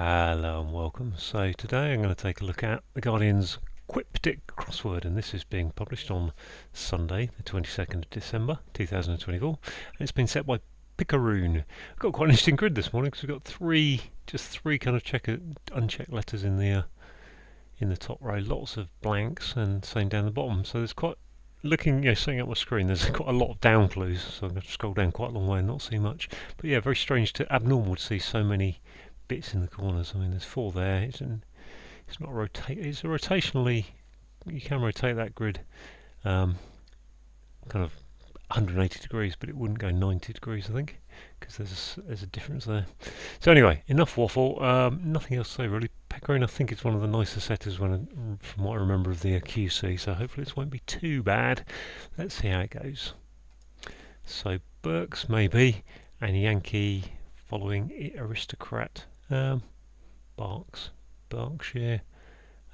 Hello and welcome. So today I'm going to take a look at the Guardian's Quiptic crossword, and this is being published on Sunday the 22nd of December 2024, and it's been set by Picaroon. We've got quite an interesting grid this morning because we've got just three kind of unchecked letters in the top row, lots of blanks, and same down the bottom. So there's quite setting up my screen, there's quite a lot of down clues, so I'm going to scroll down quite a long way and not see much. But yeah, very strange abnormal to see so many bits in the corners. I mean, there's four there. It's not It's a rotationally. You can rotate that grid, kind of 180 degrees, but it wouldn't go 90 degrees, I think, because there's a difference there. So anyway, enough waffle. Nothing else to say really. Picaroon, I think it's one of the nicer setters from what I remember of the QC. So hopefully this won't be too bad. Let's see how it goes. So Berks maybe, and Yankee following it, aristocrat. Berkshire,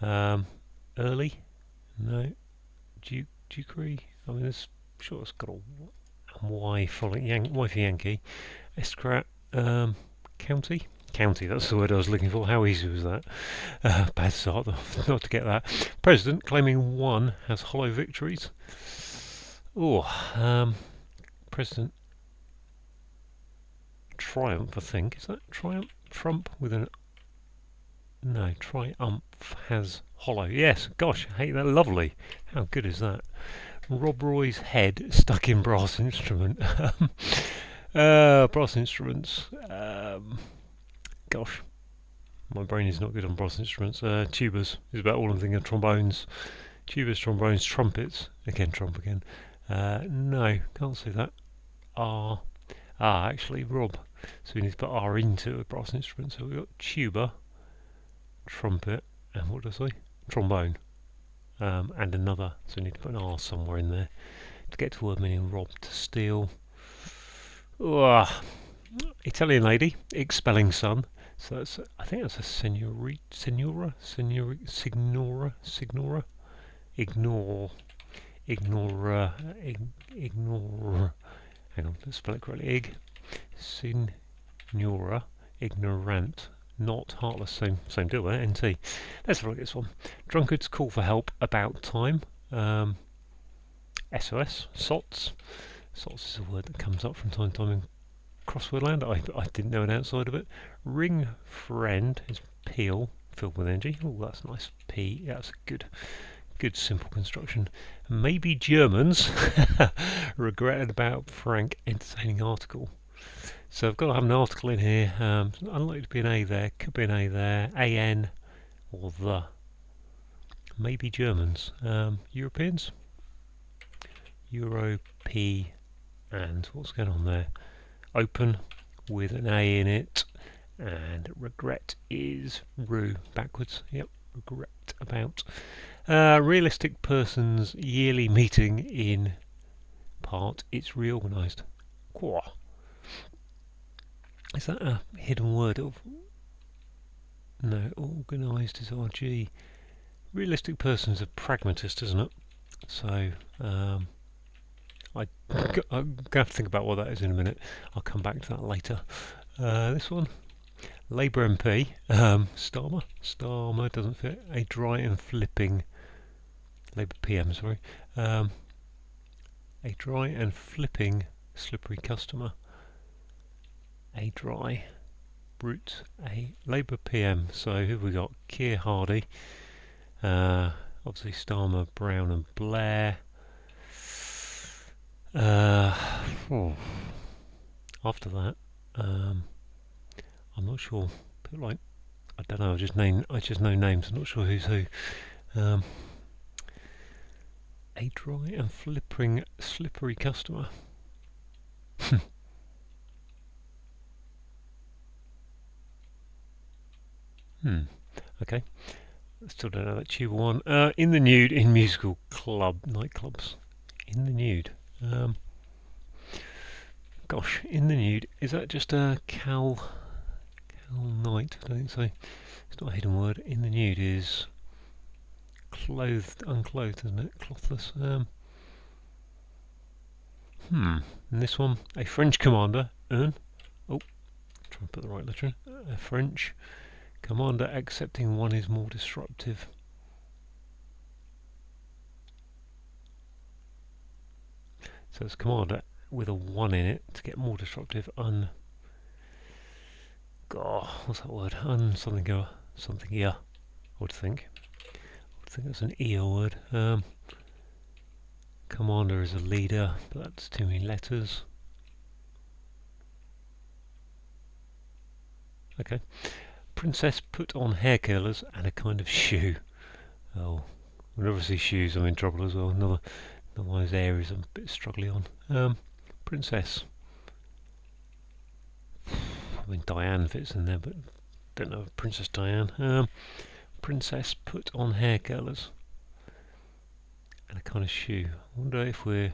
early, no, Dukery. I mean, sure it's got a Y following Y for Yankee, aristocrat, county. That's the word I was looking for. How easy was that? Bad start, not to get that. President claiming one has hollow victories. President Triumph, I think. Is that Triumph? Trump with an no, Triumph has hollow. Yes, gosh, I hate that. Lovely. How good is that? Rob Roy's head stuck in brass instrument. Brass instruments. Gosh, my brain is not good on brass instruments. Tubas is about all I'm thinking of. Trombones. Tubas, trombones, trumpets. Again, trump again. No, can't see that. R. Actually, Rob. So we need to put R into a brass instrument. So we've got tuba, trumpet, and what did I say? Trombone. And another. So we need to put an R somewhere in there to get to word meaning rob, to steal. Italian lady, expelling son. So I think that's a signora. Ignore. Hang on, let's spell it correctly. Signora, ignorant, not heartless. Same deal there. NT. Let's have a look at this one. Drunkards call for help about time. SOS. SOTS. SOTS is a word that comes up from time to time in crossword land. I didn't know it outside of it. Ring friend is peel, filled with energy. Oh, that's nice. P. That's a good simple construction. Maybe Germans regretted about Frank entertaining article. So I've got to have an article in here. Unlikely to be an A there. Could be an A there. AN or the. Maybe Germans. Europeans. Euro P and what's going on there? Open with an A in it. And regret is rue backwards. Yep. Regret about. Realistic person's yearly meeting in part. It's reorganised. Quah. Is that a hidden word of? No, organised is RG. Realistic person's a pragmatist, isn't it? So I'm going to have to think about what that is in a minute. I'll come back to that later. This one. Labour MP, Starmer doesn't fit. A dry and flipping Labour PM, sorry. A dry and flipping slippery customer. A dry brute. A Labour PM. So who have we got? Keir Hardy. Obviously Starmer, Brown and Blair. After that, I'm not sure. But like, I don't know. I just know names. I'm not sure who's who. A dry and flipping slippery customer. Okay. Still don't know that tuba one. In the nude in musical nightclubs. In the nude. Gosh, in the nude. Is that just a Cal night? I don't think so. It's not a hidden word. In the nude is clothed, unclothed, isn't it? Clothless. And this one, a French commander. Try and put the right letter in. A French Commander accepting one is more disruptive. So it's commander with a 1 in it to get more disruptive. God, what's that word? Something here. I would think. That's an ER word. Commander is a leader, but that's too many letters. Okay. Princess put on hair curlers and a kind of shoe. Oh, whenever I see shoes, I'm in trouble as well. Another one of those areas I'm a bit struggling on. Princess. I mean, Diane fits in there, but don't know Princess Diane. Princess put on hair curlers and a kind of shoe. I wonder if we're...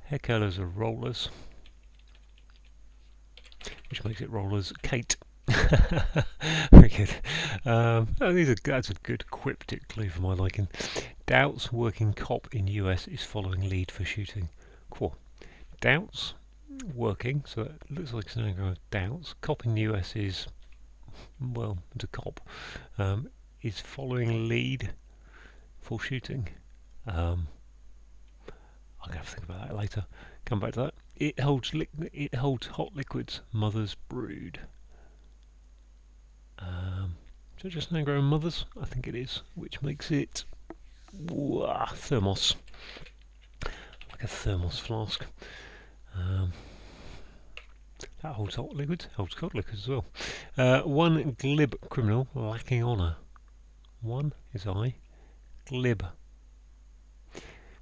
hair curlers are rollers, which makes it rollers Kate. Very good. That's a good cryptic clue for my liking. Doubts working cop in US is following lead for shooting. Cool. Doubts working, so it looks like it's an anagram of doubts. Cop in US is, well, it's a cop. Is following lead for shooting. I'm gonna have to think about that later. Come back to that. It holds hot liquids. Mother's brood. Is it just an anagram of mothers? I think it is, which makes it thermos, like a thermos flask. That holds hot liquids, holds cold liquids as well. One glib criminal lacking honour. One is I. Glib.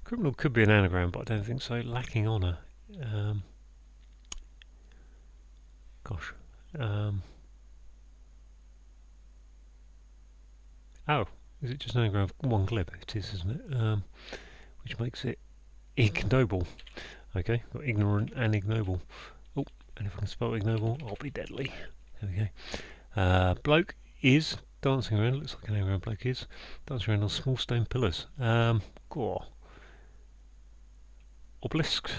Criminal could be an anagram, but I don't think so. Lacking honour. Gosh. Oh, is it just an anagram of one glib? It is, isn't it? Which makes it ignoble. Okay, got ignorant and ignoble. Oh, and if I can spell ignoble, I'll be deadly. There we go. Bloke is dancing around. Looks like an anagram. Bloke is dancing around on small stone pillars. Gore. Obelisk.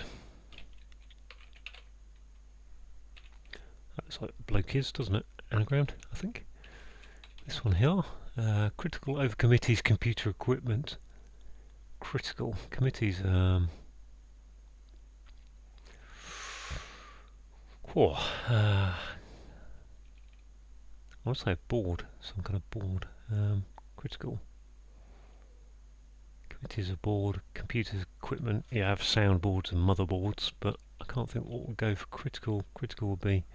That looks like bloke is, doesn't it? Anagrammed, I think. This one here. Critical over committees, computer equipment. Critical committees. I want to say board, some kind of board. Critical committees of board, computer equipment. Yeah, I have soundboards and motherboards, but I can't think what would go for critical. Critical would be.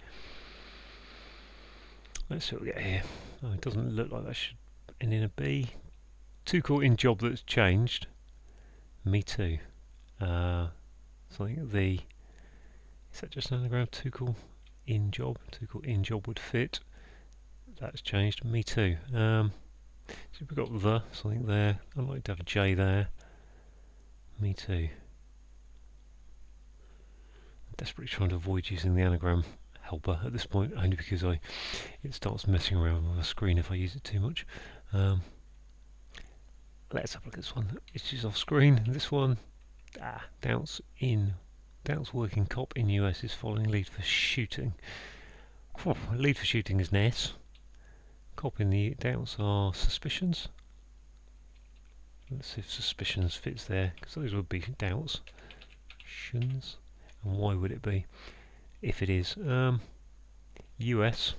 Let's see what we get here. Oh, it doesn't look like that should end in a B. Too cool in job that's changed. Me too. So I think the... Is that just an anagram? Too cool in job. Too cool in job would fit. That's changed. Me too. So we've got the, something there. I'd like to have a J there. Me too. I'm desperately trying to avoid using the anagram helper at this point, only because it starts messing around with the screen if I use it too much. Let's have a look at this one. It's just off screen. This one, doubts working cop in US is following lead for shooting. Lead for shooting is an S. Cop in the doubts are suspicions. Let's see if suspicions fits there, because those would be doubts. And why would it be? If it is US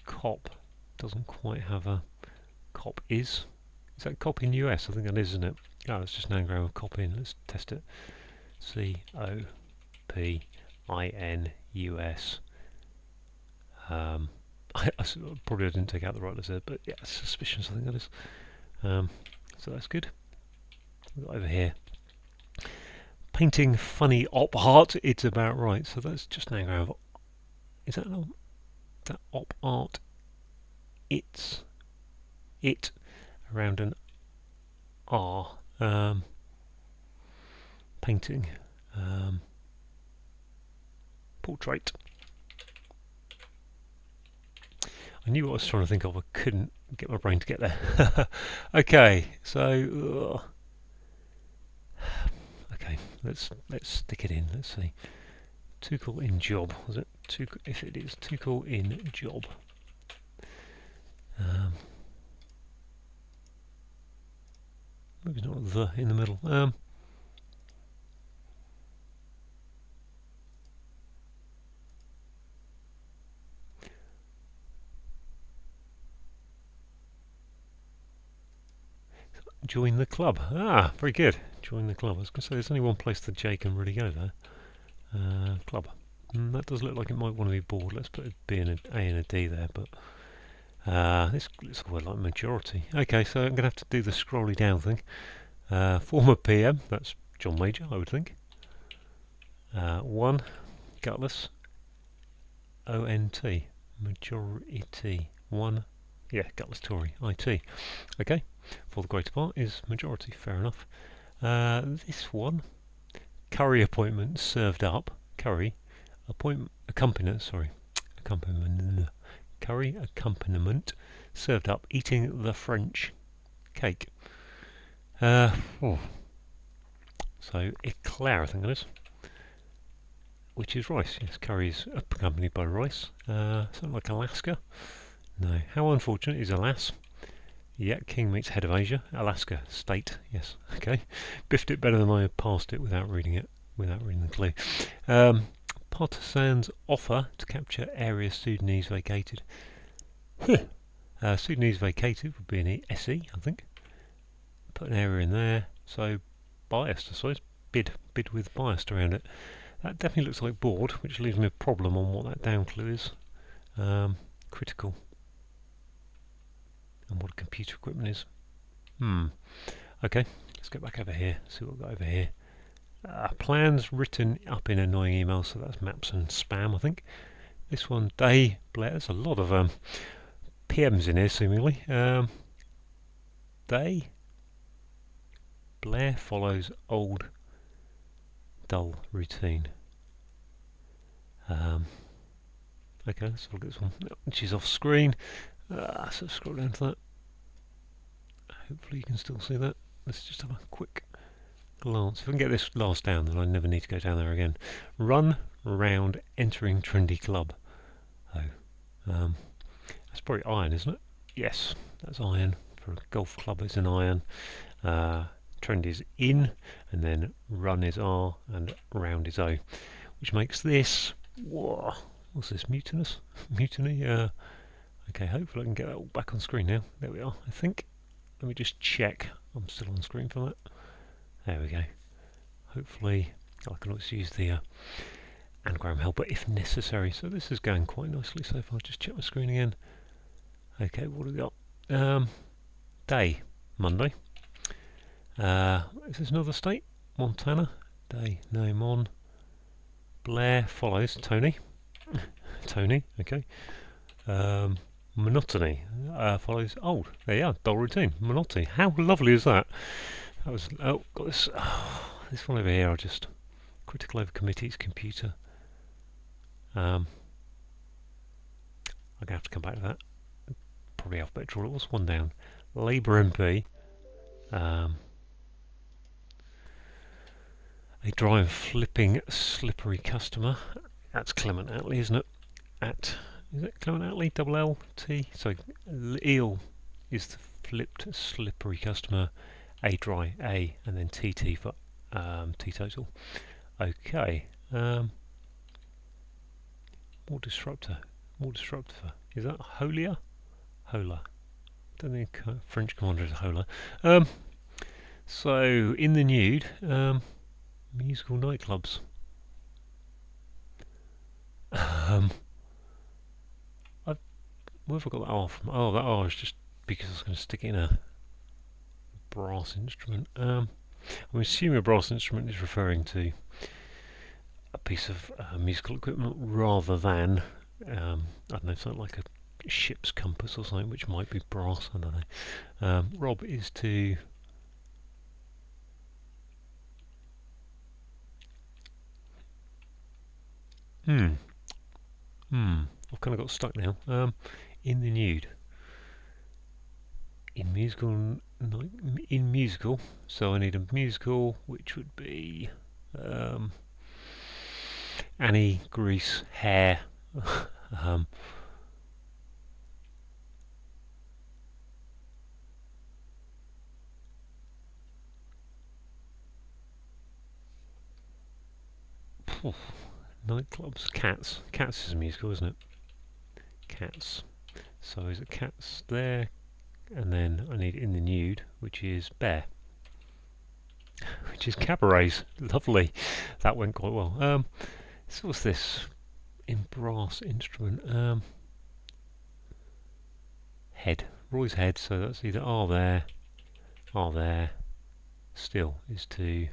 cop doesn't quite have a cop is that cop in US? I think that is, isn't it? Oh, it's just an anagram of cop in. Let's test it. COPINUS. I probably didn't take out the right letter, but yeah, suspicions I think that is. So that's good. We've got over here. Painting funny op art, it's about right. So that's just an anagram of... Is that op art? It's it around an R. Painting. Portrait. I knew what I was trying to think of, I couldn't get my brain to get there. Okay, so... okay, let's stick it in, let's see. Too cool in job, was it? if it is too cool in job. Maybe not the in the middle. Join the club. Ah, very good. Join the club. I was going to say there's only one place the J can really go there. Club. That does look like it might want to be board. Let's put a B and an A and a D there, but this looks quite like majority. Okay, so I'm going to have to do the scrolly down thing. Former PM, that's John Major, I would think. 1, gutless, ONT, majority. 1, yeah, gutless Tory, IT. Okay, for the greater part is majority, fair enough. This one, curry appointment served up, curry, accompaniment, curry accompaniment served up, eating the French cake. So eclair, I think it is, which is rice. Yes, curry is accompanied by rice. Something like Alaska. No. How unfortunate is Alas? Yeah, King meets head of Asia. Alaska, state. Yes. Okay. Biffed it better than I had parsed it without reading it, without reading the clue. Partisans offer to capture area Sudanese vacated. Sudanese vacated would be an SE, I think. Put an area in there. So biased, I suppose. Bid with biased around it. That definitely looks like board, which leaves me a problem on what that down clue is. Critical. And what computer equipment is. Okay, let's get back over here, see what we've got over here. Plans written up in annoying emails, so that's maps and spam, I think. This one, day, Blair, there's a lot of PMs in here, seemingly. Day, Blair follows old, dull routine. Okay, let's look at this one. She's off screen. So scroll down to that. Hopefully you can still see that. Let's just have a quick glance. If I can get this last down, then I never need to go down there again. Run round entering trendy club. That's probably iron, isn't it? Yes, that's iron. For a golf club, it's an iron. Trend is in, and then run is R, and round is O, which makes this. Whoa, what's this? Mutinous? Mutiny? Okay, hopefully I can get that all back on screen now. There we are, I think. Let me just check. I'm still on screen for that. There we go. Hopefully I can always use the anagram helper if necessary. So this is going quite nicely so far. Just check my screen again. Okay, what have we got? Day, Monday. Is this another state? Montana. Day, no, Mon. Blair follows Tony. Tony, okay. Monotony follows old. There you are, dull routine. Monotony. How lovely is that? That was, got this. Oh, this one over here. I just critical over committee's computer. I'm gonna have to come back to that. Probably alphabetical rules. One down. Labour MP. A dry and flipping slippery customer. That's Clement Attlee, isn't it? Is it Clement Attlee? Double L T. So eel is the flipped slippery customer. A dry A, and then TT for teetotal. Okay. More disruptor. Is that Holia? Hola. Don't think French commander is Hola. So in the nude, musical nightclubs. Where have I got that R from? Oh, that R is just because I was going to stick it in a brass instrument. I'm assuming a brass instrument is referring to a piece of musical equipment rather than, I don't know, something like a ship's compass or something, which might be brass. I don't know. Rob is to. I've kind of got stuck now. In the nude. In musical, so I need a musical, which would be Annie, Grease, Hair, um, nightclubs, cats. Cats is a musical, isn't it? Cats. So is it cats there? And then I need in the nude, which is bear, which is cabarets. Lovely. That went quite well. So what's this? In brass instrument. Head. Roy's head. So that's either are there. Still is to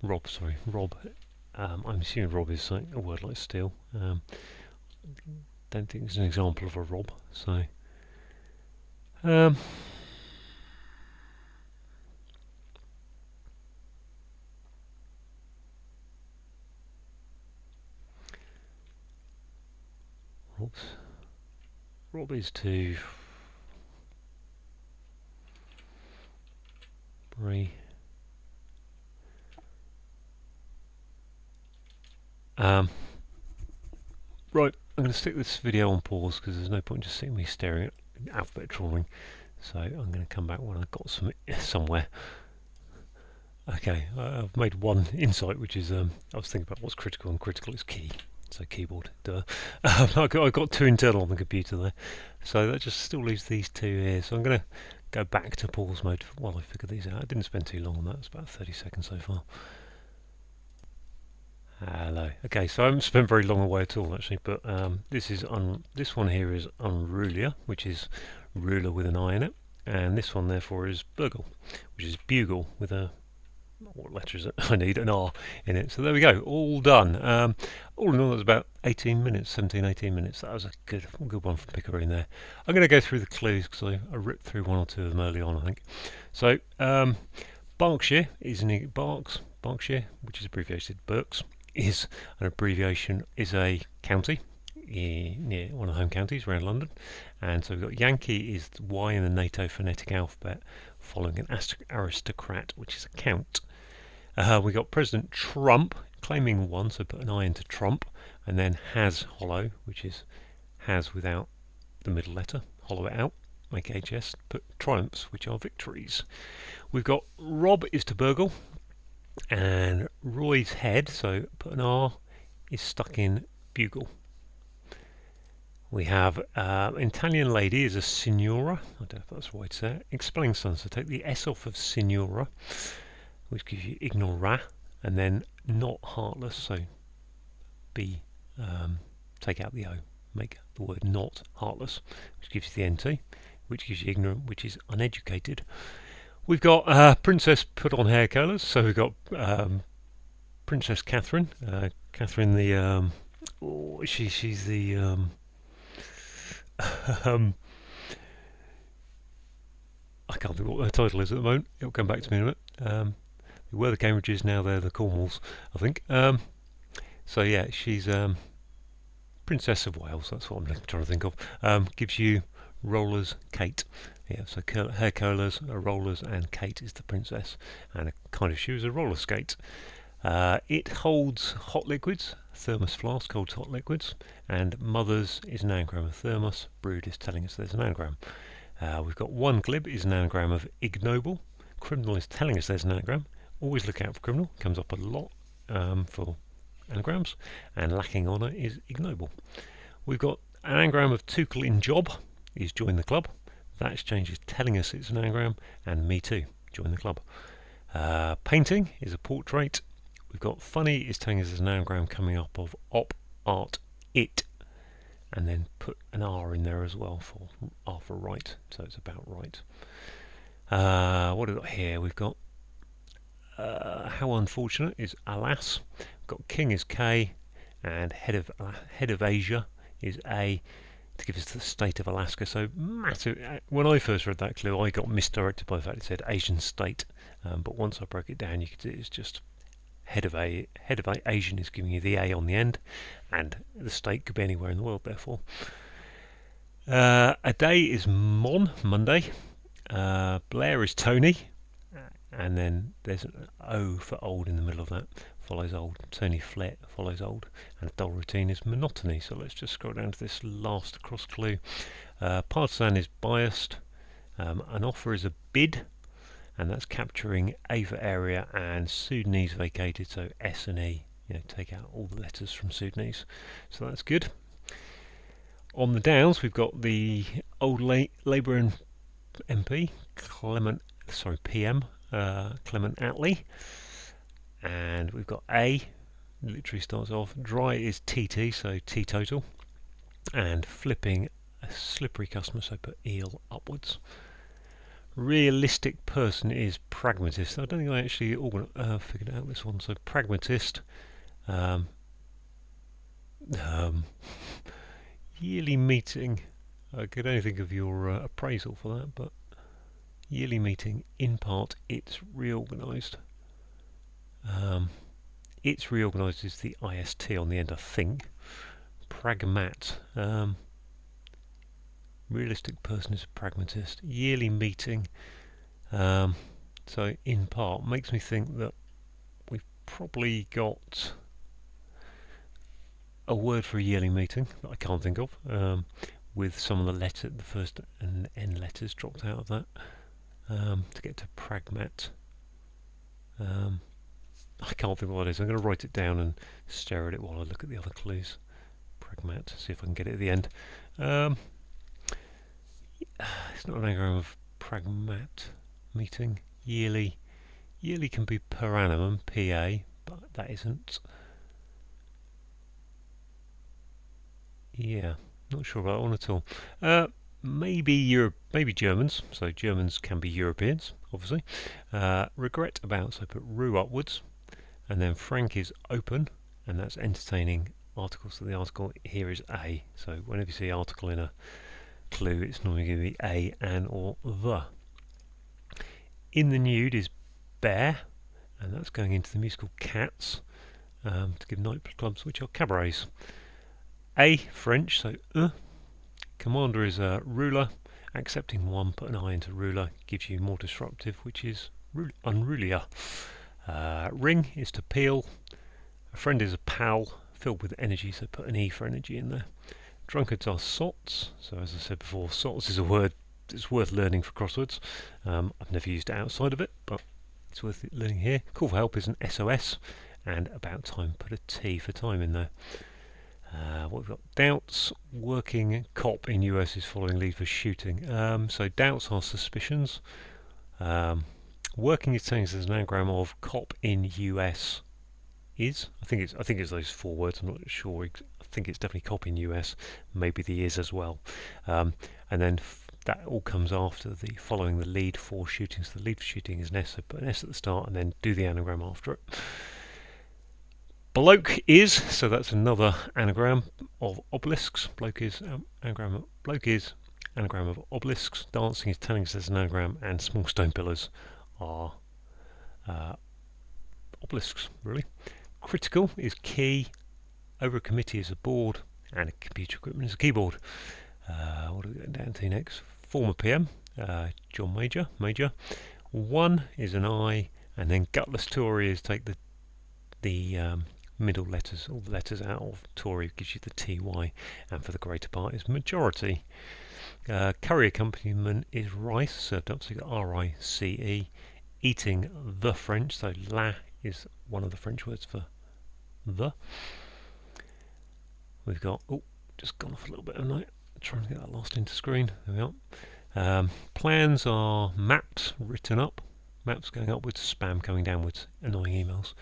rob. Sorry, rob. I'm assuming rob is like a word like steal. Don't think it's an example of a rob. So. Rob is to right, I'm going to stick this video on pause because there's no point just sitting me staring at alphabet drawing. So I'm going to come back when I've got somewhere. Okay, I've made one insight, which is I was thinking about what's critical, and critical is key. So keyboard, duh. I've got two internal on the computer there. So that just still leaves these two here. So I'm going to go back to pause mode while I figure these out. I didn't spend too long on that. It's about 30 seconds so far. Hello. Okay, so I haven't spent very long away at all actually, but this one here is unrulia, which is ruler with an I in it, and this one therefore is burgle, which is bugle with a, what letter is it? I need an R in it. So there we go, all done. All in all, it was about 18 minutes, 17, 18 minutes. That was a good one from Picaroon there. I'm going to go through the clues because I ripped through one or two of them early on, I think. So Berkshire is Berkshire, which is abbreviated Berks, is an abbreviation, is a county near one of the home counties around London. And so we've got Yankee is Y in the NATO phonetic alphabet, following an aristocrat, which is a count. We got President Trump claiming one, so put an I into Trump, and then has hollow, which is has without the middle letter, hollow it out, make HS, put triumphs, which are victories. We've got Rob is to burgle, and Roy's head, so put an R, is stuck in bugle. We have Italian lady is a signora, I don't know if that's the way to say it. Expelling son, so take the S off of signora, which gives you ignora, and then not heartless, so B, take out the O, make the word not heartless, which gives you the NT, which gives you ignorant, which is uneducated. We've got Princess put on hair colours, so we've got Princess Catherine. Catherine the she's the I can't think what her title is at the moment. It'll come back to me in a minute. They were the Cambridges, now they're the Cornwalls, I think. So yeah, she's Princess of Wales. That's what I'm trying to think of. Gives you rollers, Kate. Yeah, so hair curlers, rollers, and Kate is the princess, and a kind of shoes, a roller skate. It holds hot liquids, thermos flask holds hot liquids, and mothers is an anagram of thermos, brood is telling us there's an anagram. We've got one glib is an anagram of ignoble, criminal is telling us there's an anagram, always look out for criminal, comes up a lot for anagrams, and lacking honour is ignoble. We've got an anagram of Tuchel in job, is join the club. That exchange is telling us it's an anagram, and me too, join the club. Painting is a portrait. We've got funny is telling us there's an anagram coming up of op, art, it, and then put an R in there as well for R for right, so it's about right. What have we got here? We've got how unfortunate is alas. We've got king is K, and head of Asia is A, to give us the state of Alaska. So massive. When I first read that clue, I got misdirected by the fact it said Asian state, but once I broke it down, you could see it's just head of Asian is giving you the A on the end, and the state could be anywhere in the world. Therefore, a day is Monday. Blair is Tony, and then there's an O for old in the middle of that, follows old. Turny flit follows old. And a dull routine is monotony. So let's just scroll down to this last cross clue. Partisan is biased. An offer is a bid, and that's capturing A for area and Sudanese vacated, so S and E. Take out all the letters from Sudanese. So that's good. On the downs, we've got the old Labour MP, PM, Clement Attlee. And we've got A, literally starts off, dry is TT, so teetotal. And flipping a slippery customer, so put eel upwards. Realistic person is pragmatist. I don't think I actually figured out this one. So pragmatist. Yearly meeting. I could only think of your appraisal for that, but yearly meeting, in part, it's reorganised. It's reorganised is the IST on the end, I think. Pragmat. Realistic person is a pragmatist. Yearly meeting. So in part, makes me think that we've probably got a word for a yearly meeting that I can't think of, with some of the first and end letters dropped out of that, to get to pragmat. I can't think of what it is. I'm going to write it down and stare at it while I look at the other clues. Pragmat, see if I can get it at the end. It's not an anagram of pragmat. Meeting. Yearly. Yearly can be per annum, PA, but that isn't. Yeah, not sure about that one at all. Maybe Germans. So Germans can be Europeans, obviously. Regret about, so I put rue upwards. And then frank is open, and that's entertaining articles. So the article here is A. So whenever you see article in a clue, it's normally going to be A, an, or the. In the nude is bear, and that's going into the musical Cats, to give nightclubs, which are cabarets. A, French, so Commander is a ruler. Accepting one, put an I into ruler, gives you more disruptive, which is unrulier. Ring is to peel. A friend is a pal, filled with energy, so put an E for energy in there. Drunkards are sots, so as I said before, sots is a word that's worth learning for crosswords. I've never used it outside of it, but it's worth learning here. Call for help is an SOS, and about time, put a T for time in there. What we've got, doubts, working cop in US is following lead for shooting. So doubts are suspicions. Working is saying as an anagram of cop in US is. I think it's those four words. I'm not sure. I think it's definitely cop in US. Maybe the is as well. And then that all comes after the following the lead for shooting. So the lead for shooting is an S. So put an S at the start and then do the anagram after it. Bloke is, so that's another anagram of obelisks. Bloke is anagram of obelisks. Dancing is telling us there's an anagram, and small stone pillars are obelisks, really. Critical is key. Over a committee is a board, and a computer equipment is a keyboard. What are we going down to next? Former PM, John Major. One is an I, and then gutless Tory is take the middle letters, all the letters out of Tory gives you the TY, and for the greater part is majority. Curry accompaniment is rice, served up, so you've got RICE. Eating the French, so la is one of the French words for the. We've got, just gone off a little bit, haven't I? Trying to get that lost into screen. There we are. Plans are maps written up, maps going upwards, spam coming downwards, annoying emails.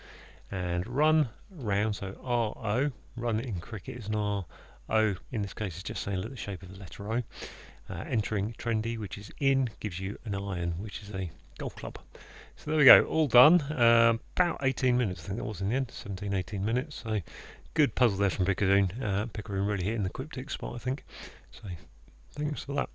And run round, so RO, run in cricket is an R. O in this case is just saying look at the shape of the letter O. Entering trendy, which is in, gives you an iron, which is a golf club. So there we go, all done. About 18 minutes, I think that was in the end, 17, 18 minutes. So good puzzle there from Picaroon. Picaroon really hitting the Quiptic spot, I think. So thanks for that.